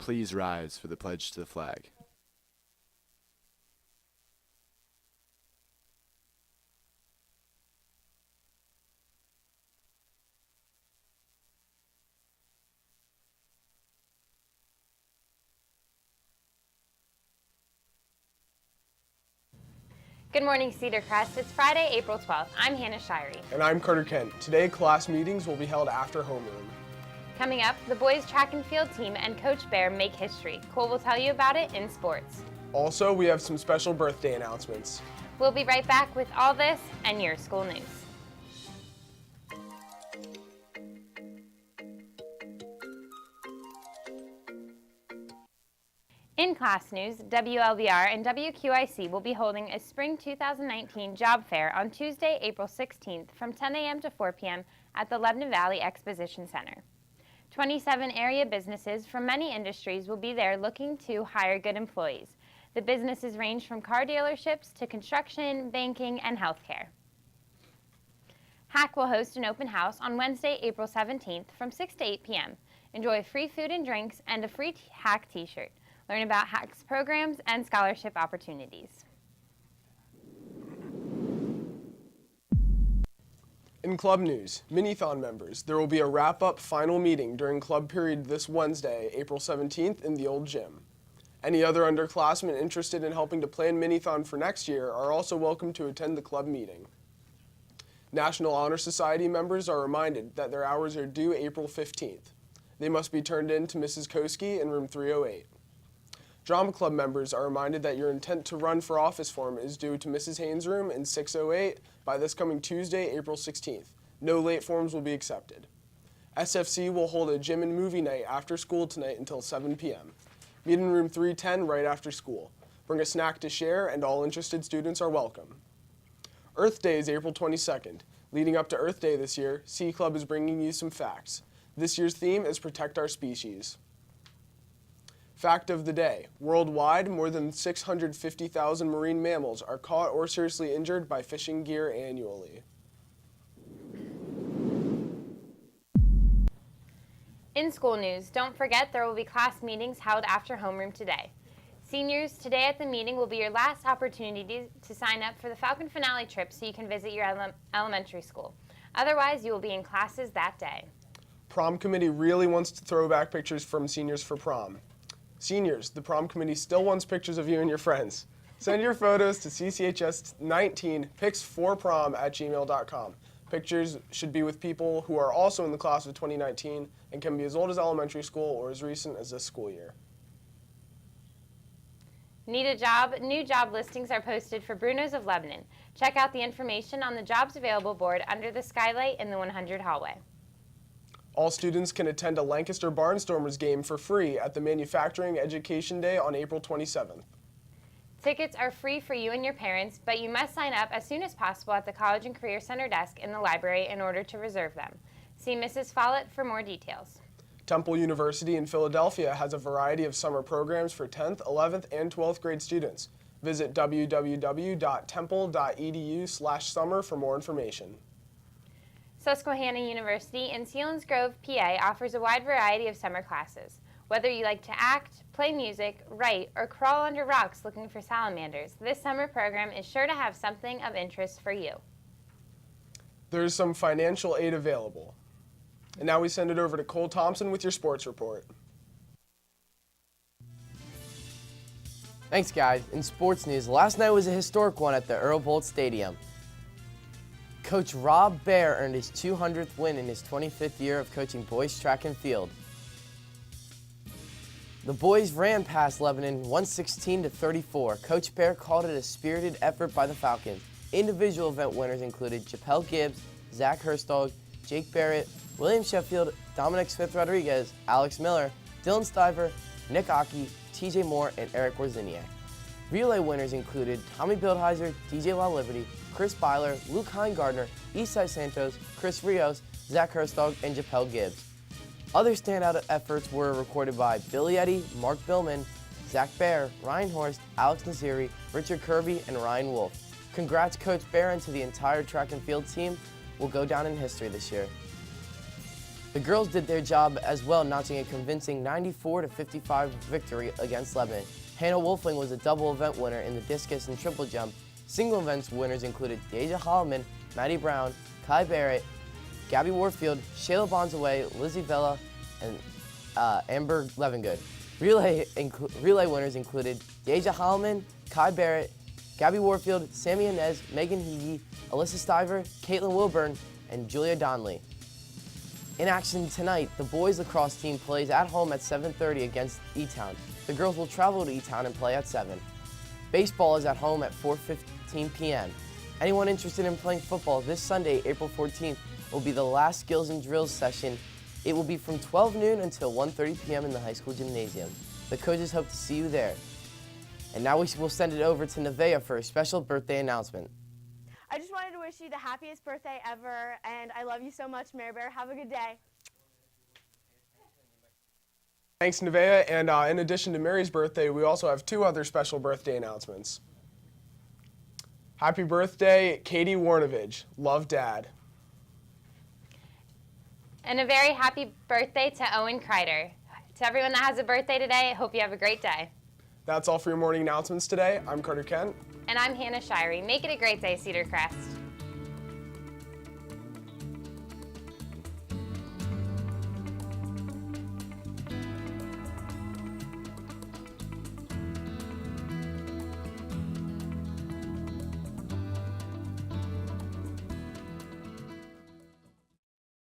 please rise for the pledge to the flag. Good morning, Cedar Crest. It's Friday, April 12th. I'm Hannah Shirey. And I'm Carter Kent. Today, class meetings will be held after homeroom. Coming up, the boys track and field team and Coach Bear make history. Cole will tell you about it in sports. Also, we have some special birthday announcements. We'll be right back with all this and your school news. In class news, WLBR and WQIC will be holding a Spring 2019 Job Fair on Tuesday, April 16th from 10 a.m. to 4 p.m. at the Lebanon Valley Exposition Center. 27 area businesses from many industries will be there looking to hire good employees. The businesses range from car dealerships to construction, banking, and healthcare. HACC will host an open house on Wednesday, April 17th from 6 to 8 p.m. Enjoy free food and drinks and a free HACC t-shirt. Learn about HACC's programs and scholarship opportunities. In club news, Minithon members, there will be a wrap-up final meeting during club period this Wednesday, April 17th in the old gym. Any other underclassmen interested in helping to plan Minithon for next year are also welcome to attend the club meeting. National Honor Society members are reminded that their hours are due April 15th. They must be turned in to Mrs. Koski in room 308. Drama Club members are reminded that your intent to run for office form is due to Mrs. Haynes' room in 608 by this coming Tuesday, April 16th. No late forms will be accepted. SFC will hold a gym and movie night after school tonight until 7 p.m. Meet in room 310 right after school. Bring a snack to share, and all interested students are welcome. Earth Day is April 22nd. Leading up to Earth Day this year, C Club is bringing you some facts. This year's theme is Protect Our Species. Fact of the day, worldwide, more than 650,000 marine mammals are caught or seriously injured by fishing gear annually. In school news, don't forget there will be class meetings held after homeroom today. Seniors, today at the meeting will be your last opportunity to sign up for the Falcon Finale trip so you can visit your elementary school. Otherwise, you will be in classes that day. Prom committee really wants to throw back pictures from seniors for prom. Seniors, the prom committee still wants pictures of you and your friends. Send your photos to CCHS19pics4prom@gmail.com. Pictures should be with people who are also in the class of 2019 and can be as old as elementary school or as recent as this school year. Need a job? New job listings are posted for Bruno's of Lebanon. Check out the information on the Jobs Available board under the skylight in the 100 hallway. All students can attend a Lancaster Barnstormers game for free at the Manufacturing Education Day on April 27th. Tickets are free for you and your parents, but you must sign up as soon as possible at the College and Career Center desk in the library in order to reserve them. See Mrs. Follett for more details. Temple University in Philadelphia has a variety of summer programs for 10th, 11th, and 12th grade students. Visit www.temple.edu/summer for more information. Susquehanna University in Selinsgrove, PA offers a wide variety of summer classes. Whether you like to act, play music, write, or crawl under rocks looking for salamanders, this summer program is sure to have something of interest for you. There is some financial aid available. And now we send it over to Cole Thompson with your sports report. Thanks, guys. In sports news, last night was a historic one at the Earl Bolt Stadium. Coach Rob Bear earned his 200th win in his 25th year of coaching boys track and field. The boys ran past Lebanon 116-34. Coach Bear called it a spirited effort by the Falcons. Individual event winners included Chappelle Gibbs, Zach Herstog, Jake Barrett, William Sheffield, Dominic Smith-Rodriguez, Alex Miller, Dylan Stiver, Nick Aki, TJ Moore, and Eric Warziniak. Relay winners included Tommy Bildheiser, DJ La Liberty, Chris Byler, Luke Heingardner, Isai Santos, Chris Rios, Zach Herstog, and Chappelle Gibbs. Other standout efforts were recorded by Billy Eddy, Mark Billman, Zach Bear, Ryan Horst, Alex Naziri, Richard Kirby, and Ryan Wolf. Congrats Coach Bear and to the entire track and field team. Will go down in history this year. The girls did their job as well, notching a convincing 94-55 victory against Lebanon. Hannah Wolfling was a double event winner in the discus and triple jump. Single events winners included Deja Holloman, Maddie Brown, Kai Barrett, Gabby Warfield, Shayla Bonzaway, Lizzie Vella, and Amber Levengood. Relay winners included Deja Holloman, Kai Barrett, Gabby Warfield, Sammy Inez, Megan Heagy, Alyssa Stiver, Caitlin Wilburn, and Julia Donnelly. In action tonight, the boys lacrosse team plays at home at 7:30 against E-Town. The girls will travel to E-Town and play at 7. Baseball is at home at 4:15 p.m. Anyone interested in playing football this Sunday, April 14th, will be the last skills and drills session. It will be from 12 noon until 1:30 p.m. in the high school gymnasium. The coaches hope to see you there. And now we will send it over to Nevaeh for a special birthday announcement. I just wanted to wish you the happiest birthday ever, and I love you so much, Mary Bear. Have a good day. Thanks, Nevaeh. And in addition to Mary's birthday, we also have 2 other special birthday announcements. Happy birthday, Katie Warnovich. Love, Dad. And a very happy birthday to Owen Kreider. To everyone that has a birthday today, I hope you have a great day. That's all for your morning announcements today. I'm Carter Kent. And I'm Hannah Shirey. Make it a great day, Cedar Crest.